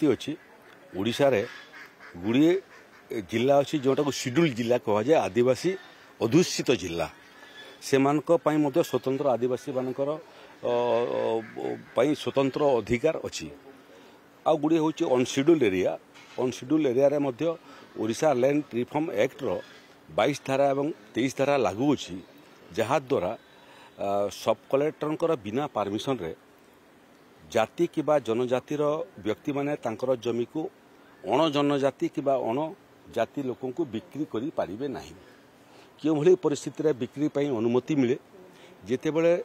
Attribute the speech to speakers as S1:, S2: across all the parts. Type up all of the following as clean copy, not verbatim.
S1: परिस्थिति अच्छी ओडिशा रे गुड़िए जिला अच्छी जोटा को शेड्यूल जिला कह जाए आदिवासी अधुषित जिला से स्वतंत्र आदिवासी मानकर स्वतंत्र अधिकार अच्छी आ गुड़िए हूँ अनशेड्यूल एरिया रे मध्य ओडिशा लैंड रिफॉर्म एक्ट रो 22 धारा एवं 23 धारा लागू अच्छी जहाद्वारा सब कलेक्टर बिना परमिशन रे जाति किबा जनजातिर व्यक्ति माने तांकर जमी को अण जनजाति किबा अण जाति लोकों को बिक्री करि पारिबे नाही क्यों भली परिस्थिति रे बिक्री पई अनुमति मिले जेते बेले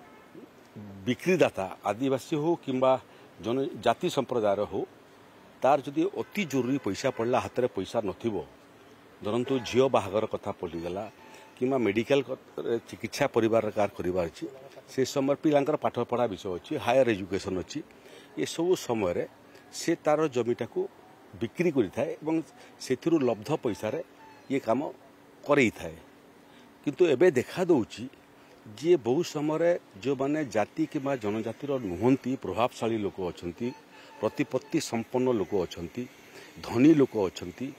S1: बिक्रीदाता आदिवासी हो किंबा जनजाति संप्रदाय हो तार जदि अति जरूरी पैसा पड़ला हाथ में पैसा नथिबो धरंतु झील बाहागर कथा पड़गला कि मेडिकल चिकित्सा परिवार कार कर से समय पिलांकर पाठ पढ़ा विषय अच्छी हायर एजुकेशन अच्छी ये सब समय से तार जमीटा को बिक्री करें लब्ध पैसा ये कम करे किंतु एबे देखा दौची जे बहु समय जो माने जाति कि जनजातिर नुहंती प्रभावशाली लोक अच्छा प्रतिपत्ति संपन्न लोक अच्छा धनी लोक अच्छा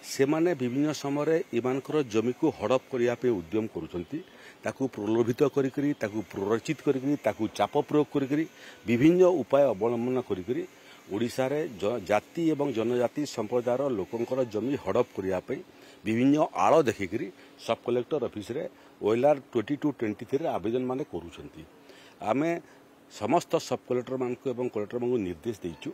S1: से माने विभिन्न समय इमानकर जमी को हड़प करने उद्यम करुँच प्रलोभित करी प्ररोचित करी चाप प्रयोग करी विभिन्न उपाय अवलंबन करी ओडिशा रे जाति एवं जनजाति संप्रदायर लोकंकर जमी हड़प करने विभिन्न आड़ देखिकी सब कलेक्टर ऑफिस रे OLR 2223 आवेदन माने करुछंती आमे समस्त सब कलेक्टर मानक एवं कलेक्टर मानक निर्देश देइछु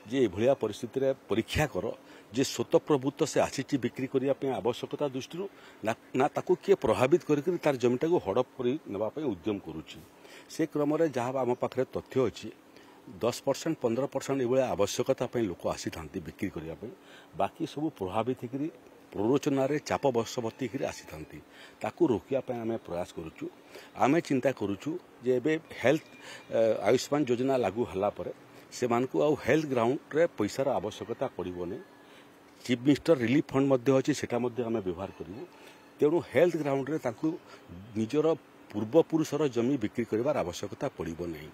S1: जे एभलिया परिस्थिति रे परीक्षा कर जे स्वतःप्रभुत्व से आसी बिक्री करने आवश्यकता दृष्टि ना ताकू किए प्रभावित करके तार जमीटा को हड़प कर नापी उद्यम करुच्ची से क्रम जहाँ आम पाखे तथ्य अच्छी 10% 15% ये आवश्यकता लोक आसी था बिक्री करने बाकी सब प्रभावित होकर प्ररोचन चाप बशवर्ती आसी था रोकने आम प्रयास करुचु आम चिंता करुचु जे एबे हेल्थ आयुष्मान योजना लागू हला पर से मानकु आउ हेल्थ ग्राउंड रे पैसार आवश्यकता पड़ोनी चीफ मिनिस्टर रिलीफ फंड अच्छी सेटा आम व्यवहार करूँ तेणु हेल्थ ग्राउंड रे निजर पूर्वपुरुषर जमी बिक्री कर आवश्यकता पड़ो नहीं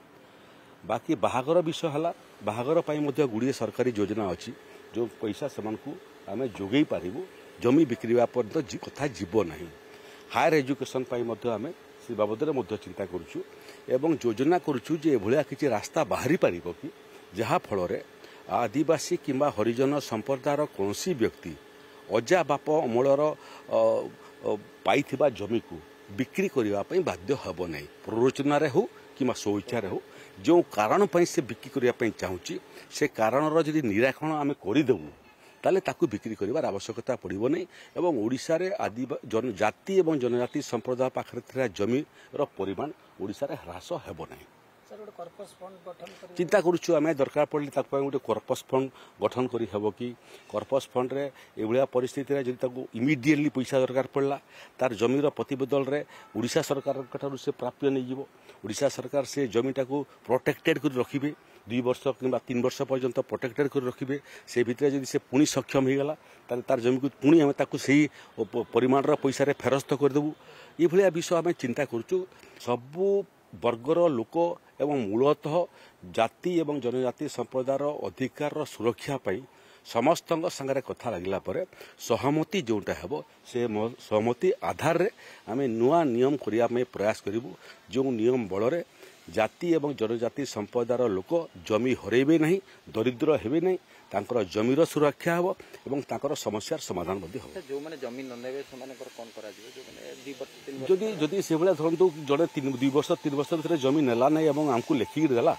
S1: बाकी बाहागर विषय है बाहागर गुड़िए सरकारी योजना अच्छी जो पैसा से आम जोगई पारू जमी बिक्री पर्यंत कथा जीव ना हायर एजुकेशन आम से बाबद चिंता करुचु एवं योजना करुचु जे एभलिया किछि रास्ता बाहरी पारिबो कि जहा फल आदिवासी किंबा हरिजन संप्रदायर कौन व्यक्ति अजा बाप अमलर पाइथिबा जमी को बिक्री करने बाध्य हेब नहीं प्ररोचन हो कि स्वइच्छा हो जो कारण से बिक्री करने चाहूँगी से कारणर जदि निराकरण आम करदेबू ताले ताकू बिक्री कर आवश्यकता पड़ो नहीं एवं ओडिशा रे जाति एवं जनजाति संप्रदाय पाखे जमीर परिमाण ओडिशा रे ह्रास हेब नहीं चिंता करुचु आम दरकार पड़े गोटे कर्पस फंड गठन करी हेब कि कर्पस फंड रे एभलिया परिस्थिति रे जदि इमिडिएटली पैसा दरकार पड़ला तार जमीर प्रतिबदल रे ओडिशा सरकार से प्राप्य नहीं जीवो ओडिशा सरकार से जमीटा को प्रोटेक्टेड कर रखिबे 2 वर्ष कि 3 वर्ष पर्यंत प्रोटेक्टेड कर रखिबे से भितर जदि से पुणी सक्षम हो गला तार जमी को पुणी आम सही परिमाण पैसा रे फेरस्त करदेबू ये भलिया विषय आम चिंता करुचु सबू वर्गर लोक एवं मूलतः जाति एवं जनजाति संप्रदायर अधिकार सुरक्षा पाई समस्त संगे कथा लगिला परे सहमति जोटा हेबो से सहमति आधार रे आमे नुआ नियम करिया प्रयास करिबु जो नियम बल जाति एवं जनजाति संप्रदायर लोक जमी हरेबे नहीं दरिद्र हेबे नहीं तांकर जमीर सुरक्षा हेबो एवं तांकर समस्यार समाधान मध्ये हो
S2: जो माने जमी न नेबे समानकर कोन करा जिवो जो माने 2 वर्ष 3 वर्ष
S1: जदि से भला धरंतु जड़े 2 वर्ष 3 वर्ष भीतर जमी नेला नहीं एवं हमको लेखिक देला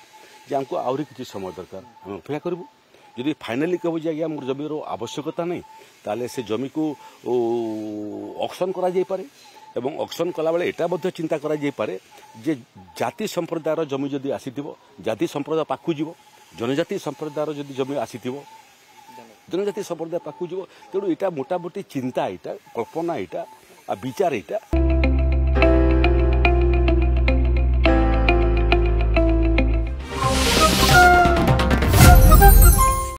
S1: जे हमको आउरी किछि समय दरकार हम अपेक्षा करबु जदि फाइनाली कहबो जे आज्ञा मोर जमीर आवश्यकता नहीं ताले से जमी को ऑक्शन करा जाय पारे एवं ऑक्शन कला बेले एटा मध्ये चिंता करा जाय पारे जे जाति संप्रदायर जमी जदि आसीथिबो जाति संप्रदाय पाखु जीवो जनजाति संप्रदायर जदि जमी आसीथिबो जनजाति संप्रदाय पाखु जीवो तेणु एटा मोटामोटी चिंता एटा कल्पना एटा आ विचार एटा